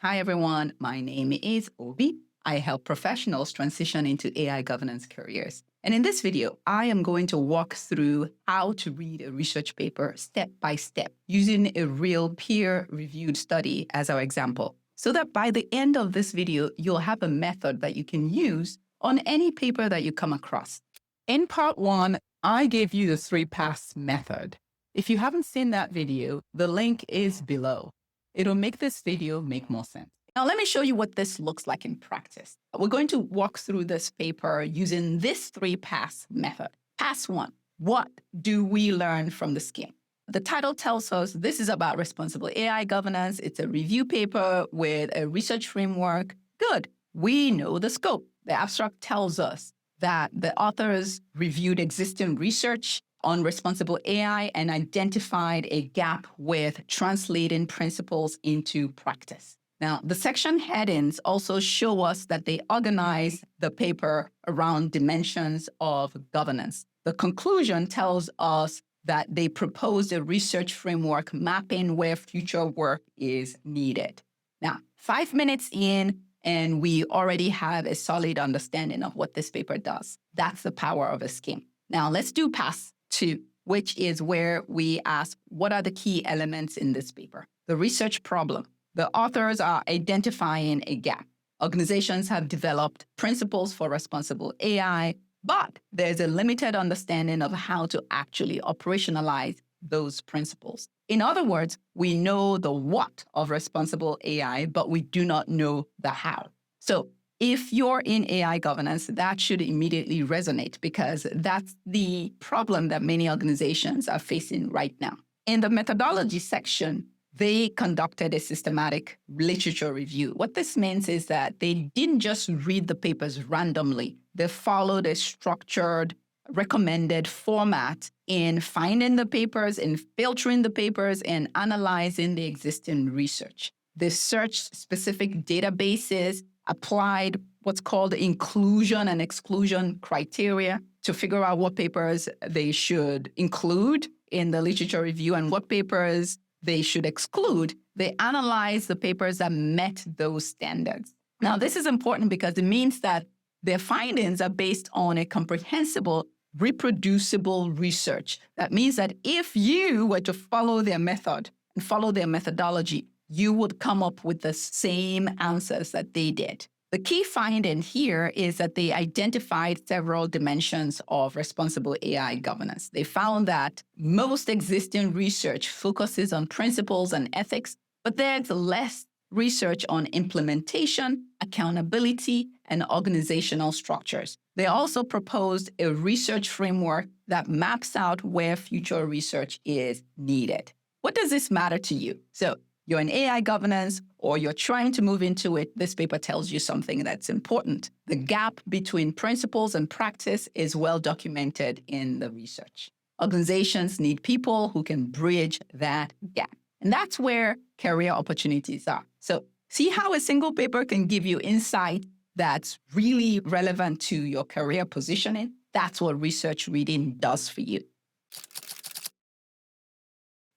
Hi, everyone. My name is Obi. I help professionals transition into AI governance careers. And in this video, I am going to walk through how to read a research paper step by step using a real peer-reviewed study as our example, so that by the end of this video, you'll have a method that you can use on any paper that you come across. In part one, I gave you the 3-pass method. If you haven't seen that video, the link is below. It'll make this video make more sense. Now, let me show you what this looks like in practice. We're going to walk through this paper using this 3-pass method. Pass one, what do we learn from the scheme? The title tells us this is about responsible AI governance. It's a review paper with a research framework. Good. We know the scope. The abstract tells us that the authors reviewed existing research on responsible AI and identified a gap with translating principles into practice. Now, the section headings also show us that they organize the paper around dimensions of governance. The conclusion tells us that they proposed a research framework mapping where future work is needed. Now, 5 minutes in, and we already have a solid understanding of what this paper does. That's the power of a scheme. Now, let's do pass two, which is where we ask, what are the key elements in this paper? The research problem. The authors are identifying a gap. Organizations have developed principles for responsible AI, but there's a limited understanding of how to actually operationalize those principles. In other words, we know the what of responsible AI, but we do not know the how. So if you're in AI governance, that should immediately resonate because that's the problem that many organizations are facing right now. In the methodology section, they conducted a systematic literature review. What this means is that they didn't just read the papers randomly. They followed a structured, recommended format in finding the papers, in filtering the papers, and analyzing the existing research. They searched specific databases, applied what's called inclusion and exclusion criteria to figure out what papers they should include in the literature review and what papers they should exclude. They analyzed the papers that met those standards. Now, this is important because it means that their findings are based on a comprehensible, reproducible research. That means that if you were to follow their method and follow their methodology, you would come up with the same answers that they did. The key finding here is that they identified several dimensions of responsible AI governance. They found that most existing research focuses on principles and ethics, but there's less research on implementation, accountability, and organizational structures. They also proposed a research framework that maps out where future research is needed. What does this matter to you? So you're in AI governance or you're trying to move into it, this paper tells you something that's important. The gap between principles and practice is well documented in the research. Organizations need people who can bridge that gap. And that's where career opportunities are. So see how a single paper can give you insight that's really relevant to your career positioning? That's what research reading does for you.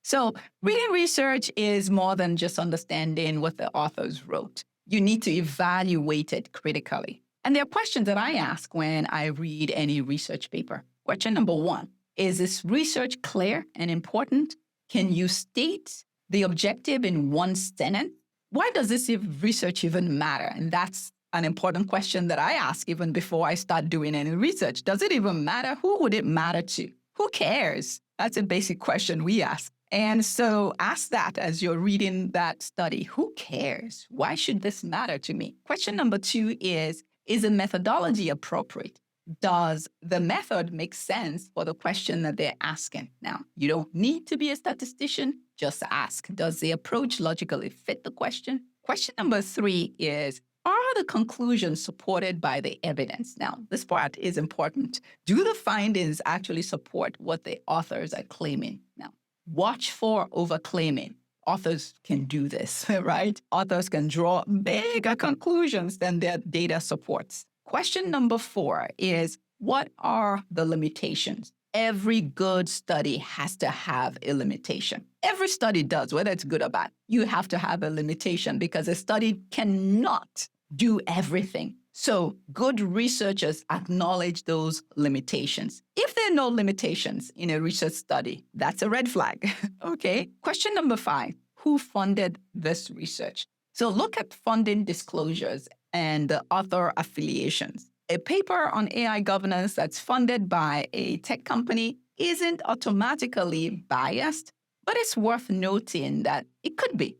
So reading research is more than just understanding what the authors wrote. You need to evaluate it critically. And there are questions that I ask when I read any research paper. Question number one, is this research clear and important? Can you state the objective in one sentence? Why does this research even matter? And that's an important question that I ask even before I start doing any research. Does it even matter? Who would it matter to? Who cares? That's a basic question we ask. And so ask that as you're reading that study. Who cares? Why should this matter to me? Question number two is the methodology appropriate? Does the method make sense for the question that they're asking? Now, you don't need to be a statistician, just ask. Does the approach logically fit the question? Question number three is, are the conclusions supported by the evidence? Now, this part is important. Do the findings actually support what the authors are claiming? Now, watch for overclaiming. Authors can do this, right? Authors can draw bigger conclusions than their data supports. Question number four is, what are the limitations? Every good study has to have a limitation. Every study does, whether it's good or bad. You have to have a limitation because a study cannot do everything. So good researchers acknowledge those limitations. If there are no limitations in a research study, that's a red flag. Okay. Question number 5. Who funded this research? So look at funding disclosures and the author affiliations. A paper on AI governance that's funded by a tech company isn't automatically biased, but it's worth noting that it could be.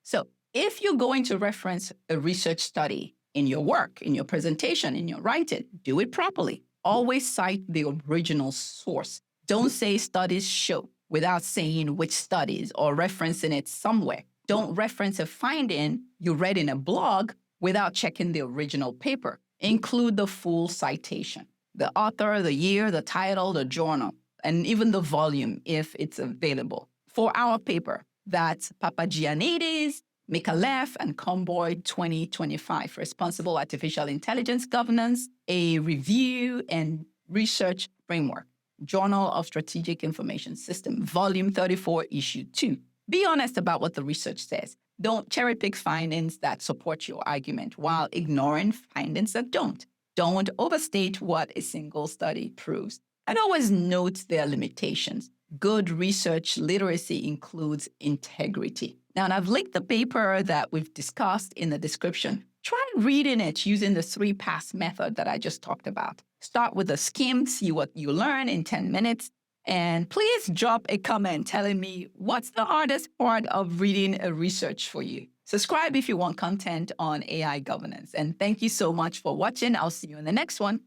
So if you're going to reference a research study in your work, in your presentation, in your writing, do it properly. Always cite the original source. Don't say studies show without saying which studies or referencing it somewhere. Don't reference a finding you read in a blog without checking the original paper. Include the full citation, the author, the year, the title, the journal, and even the volume if it's available. For our paper, that's Papagiannidis, Mikalev, and Comboy 2025, Responsible Artificial Intelligence Governance, a Review and Research Framework, Journal of Strategic Information System, Volume 34, Issue 2. Be honest about what the research says. Don't cherry pick findings that support your argument while ignoring findings that don't. Don't overstate what a single study proves. And always note their limitations. Good research literacy includes integrity. Now, and I've linked the paper that we've discussed in the description. Try reading it using the 3-pass method that I just talked about. Start with a skim, see what you learn in 10 minutes. And please drop a comment telling me what's the hardest part of reading a research for you. Subscribe if you want content on AI governance. And thank you so much for watching. I'll see you in the next one.